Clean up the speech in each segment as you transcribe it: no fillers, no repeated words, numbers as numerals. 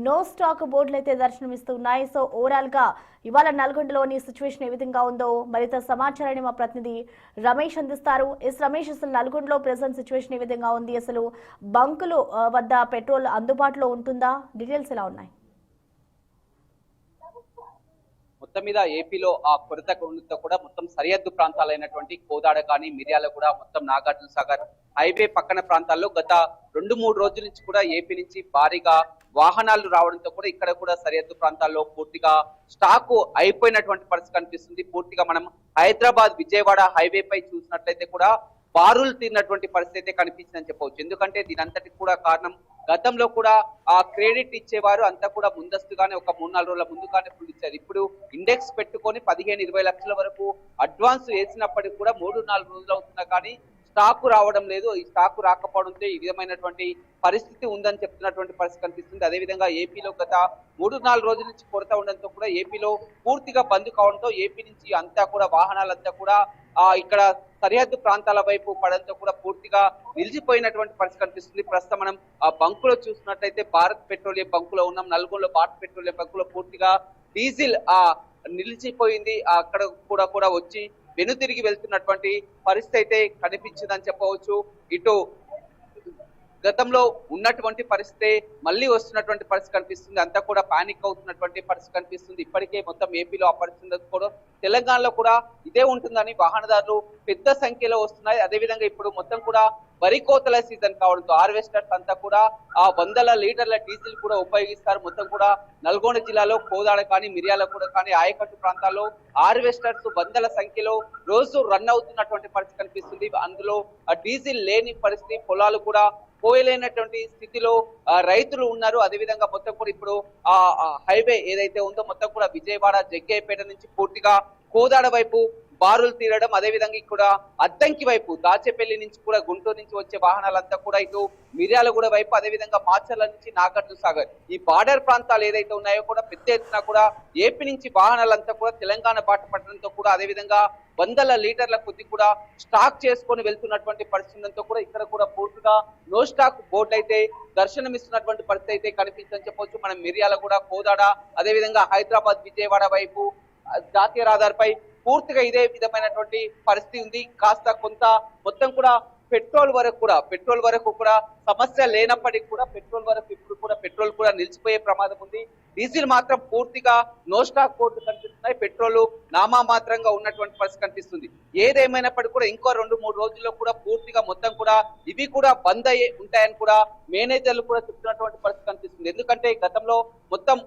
No stock బోర్డులు అయితే దర్శనమిస్తున్నాయి. So overall గా ఇవాళ నల్గొండలోని సిచ్యువేషన్ ఏ విధంగా ఉందో మరింత సమాచారాన్ని మా ప్రతినిధి రమేష్ అందిస్తారు. రమేష్, అసలు నల్గొండలో ప్రెసెంట్ సిచ్యువేషన్ ఏ విధంగా ఉంది? అసలు బంకులు వద్ద పెట్రోల్ అందుబాటులో ఉంటుందా? డీటెయిల్స్ ఎలా ఉన్నాయి? మొత్తం మీద ఏపీలో ఆ కొరత కూడా మొత్తం సరిహద్దు ప్రాంతాలైనటువంటి కోదాడ కానీ మిర్యాల కూడా మొత్తం నాగార్జున సాగర్ హైవే పక్కన ప్రాంతాల్లో గత 2-3 రోజుల నుంచి కూడా ఏపీ నుంచి భారీగా వాహనాలు రావడంతో కూడా ఇక్కడ కూడా సరిహద్దు ప్రాంతాల్లో పూర్తిగా స్టాకు అయిపోయినటువంటి పరిస్థితి కనిపిస్తుంది. పూర్తిగా మనం హైదరాబాద్ విజయవాడ హైవే పై చూసినట్లయితే కూడా బారులు తీరినటువంటి పరిస్థితి కనిపించిందని చెప్పవచ్చు. ఎందుకంటే దీనంతటికి కూడా కారణం గతంలో కూడా ఆ క్రెడిట్ ఇచ్చేవారు అంతా కూడా ముందస్తుగానే ఒక 3-4 రోజుల ముందుగానే ఫుల్ ఇచ్చారు. ఇప్పుడు ఇండెక్స్ పెట్టుకొని 15-20 లక్షల వరకు అడ్వాన్స్ వేసినప్పటికీ కూడా 3-4 రోజులు అవుతున్నా కానీ స్టాకు రావడం లేదు. ఈ స్టాకు రాకపోవడంతో ఈ విధమైనటువంటి పరిస్థితి ఉందని చెప్తున్నటువంటి పరిస్థితి కనిపిస్తుంది. అదేవిధంగా ఏపీలో గత 3-4 రోజుల నుంచి కొరత ఉండడంతో కూడా ఏపీలో పూర్తిగా బంద్ కావడంతో ఏపీ నుంచి అంతా కూడా వాహనాలంతా కూడా ఇక్కడ సరిహద్దు ప్రాంతాల వైపు పడంతో కూడా పూర్తిగా నిలిచిపోయినటువంటి పరిస్థితి కనిపిస్తుంది. ప్రస్తుతం మనం ఆ బంకులో చూసినట్లయితే భారత్ పెట్రోలియం బంకులో ఉన్నాం. నల్గొండలో భారత్ పెట్రోలియం బంకులో పూర్తిగా డీజిల్ నిలిచిపోయింది. అక్కడ కూడా వచ్చి వెనుతిరిగి వెళ్తున్నటువంటి పరిస్థితి అయితే కనిపించిందని చెప్పవచ్చు. ఇటు గతంలో ఉన్నటువంటి పరిస్థితి మళ్ళీ వస్తున్నటువంటి పరిస్థితి కనిపిస్తుంది. అంతా కూడా పానిక్ అవుతున్నటువంటి పరిస్థితి కనిపిస్తుంది. ఇప్పటికే మొత్తం ఏపీలో ఆ పరిస్థితి కూడా తెలంగాణలో కూడా ఇదే ఉంటుందని వాహనదారులు పెద్ద సంఖ్యలో వస్తున్నాయి. అదేవిధంగా ఇప్పుడు మొత్తం కూడా వరి కోతల సీజన్ కావడంతో హార్వెస్టర్స్ అంతా కూడా ఆ 100 లీటర్ల డీజిల్ కూడా ఉపయోగిస్తారు. మొత్తం కూడా నల్గొండ జిల్లాలో కోదాడ కానీ మిర్యాల కూడా కానీ ఆయకట్టు ప్రాంతాల్లో హార్వెస్టర్స్ 100ల సంఖ్యలో రోజు రన్ అవుతున్నటువంటి పరిస్థితి కనిపిస్తుంది. అందులో డీజిల్ లేని పరిస్థితి, పొలాలు కూడా పోయలేనటువంటి స్థితిలో రైతులు ఉన్నారు. అదేవిధంగా మొత్తం కూడా ఇప్పుడు హైవే ఏదైతే ఉందో మొత్తం కూడా విజయవాడ జగ్గయ్యపేట నుంచి పూర్తిగా కోదాడ వైపు బారులు తీరడం, అదేవిధంగా ఇక్కడ అద్దంకి వైపు దాచేపల్లి నుంచి కూడా గుంటూరు నుంచి వచ్చే వాహనాలంతా కూడా ఇటు మిర్యాలగూడ వైపు, అదేవిధంగా మాచర్ల నుంచి నాగార్జున సాగర్ ఈ బార్డర్ ప్రాంతాలు ఏదైతే ఉన్నాయో కూడా పెద్ద ఎత్తున కూడా ఏపీ నుంచి వాహనాలంతా కూడా తెలంగాణ బాట పట్టడంతో కూడా అదేవిధంగా 100 లీటర్ల కొద్ది కూడా స్టాక్ చేసుకొని వెళ్తున్నటువంటి పరిస్థితులతో కూడా ఇక్కడ కూడా పూర్తిగా నో స్టాక్ బోర్డు అయితే దర్శనమిస్తున్నటువంటి పరిస్థితి అయితే కనిపించని చెప్పవచ్చు. మనం మిర్యాలగూడ, కోదాడ, అదేవిధంగా హైదరాబాద్ విజయవాడ వైపు జాతీయ రహదారిపై పూర్తిగా ఇదే విధమైనటువంటి పరిస్థితి ఉంది. కాస్త కొంత మొత్తం కూడా పెట్రోల్ వరకు కూడా సమస్య లేనప్పటికీ కూడా పెట్రోల్ వరకు ఇప్పుడు కూడా పెట్రోల్ కూడా నిలిచిపోయే ప్రమాదం ఉంది. డీజిల్ మాత్రం పూర్తిగా నో స్టాక్ బోర్డు కనిపిస్తున్నాయి. పెట్రోల్ నామమాత్రంగా ఉన్నటువంటి పరిస్థితి కనిపిస్తుంది. ఏదేమైనప్పటికీ కూడా ఇంకో 2-3 రోజుల్లో కూడా పూర్తిగా మొత్తం కూడా ఇవి కూడా బంద్ అయ్యే ఉంటాయని కూడా మేనేజర్లు కూడా చెప్తున్నటువంటి పరిస్థితి కనిపిస్తుంది. ఎందుకంటే గతంలో మొత్తం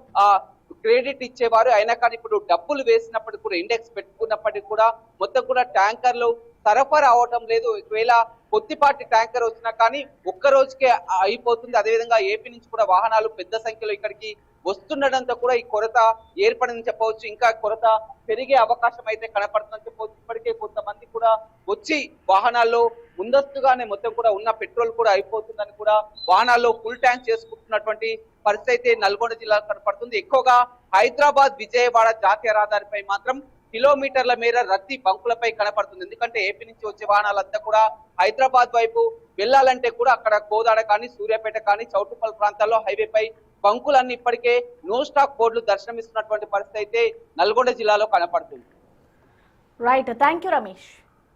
క్రెడిట్ ఇచ్చేవారు అయినా కానీ ఇప్పుడు డబ్బులు వేసినప్పటికీ కూడా ఇండెక్స్ పెట్టుకున్నప్పటికీ కూడా మొత్తం కూడా ట్యాంకర్లు సరఫరా అవటం లేదు. ఒకవేళ కొద్దిపాటి ట్యాంకర్ వచ్చినా కానీ ఒక్క రోజుకే అయిపోతుంది. అదేవిధంగా ఏపీ నుంచి కూడా వాహనాలు పెద్ద సంఖ్యలో ఇక్కడికి వస్తుండడంతో కూడా ఈ కొరత ఏర్పడిందని చెప్పవచ్చు. ఇంకా కొరత పెరిగే అవకాశం అయితే కనపడుతుందని చెప్పవచ్చు. ఇప్పటికే కొంతమంది కూడా వచ్చి వాహనాల్లో ముందస్తుగానే మొత్తం కూడా ఉన్న పెట్రోల్ కూడా అయిపోతుందని కూడా వాహనాల్లో ఫుల్ ట్యాంక్ చేసుకుంటున్నటువంటి పరిస్థితి అయితే నల్గొండ జిల్లా కనపడుతుంది. ఎక్కువగా హైదరాబాద్ విజయవాడ జాతీయ రహదారిపై మాత్రం కిలోమీటర్ల మేర రద్దీ బంకులపై కనపడుతుంది. ఎందుకంటే ఏపీ నుంచి వచ్చే వాహనాలంతా కూడా హైదరాబాద్ వైపు వెళ్లాలంటే కూడా అక్కడ కోదాడ కానీ సూర్యాపేట కానీ చౌటుప్పల్ ప్రాంతాల్లో హైవేపై బంకులన్నీ ఇప్పటికే నో స్టాక్ బోర్డులు దర్శనమిస్తున్నటువంటి పరిస్థితి అయితే నల్గొండ జిల్లాలో కనపడుతుంది. Right, thank you Ramesh.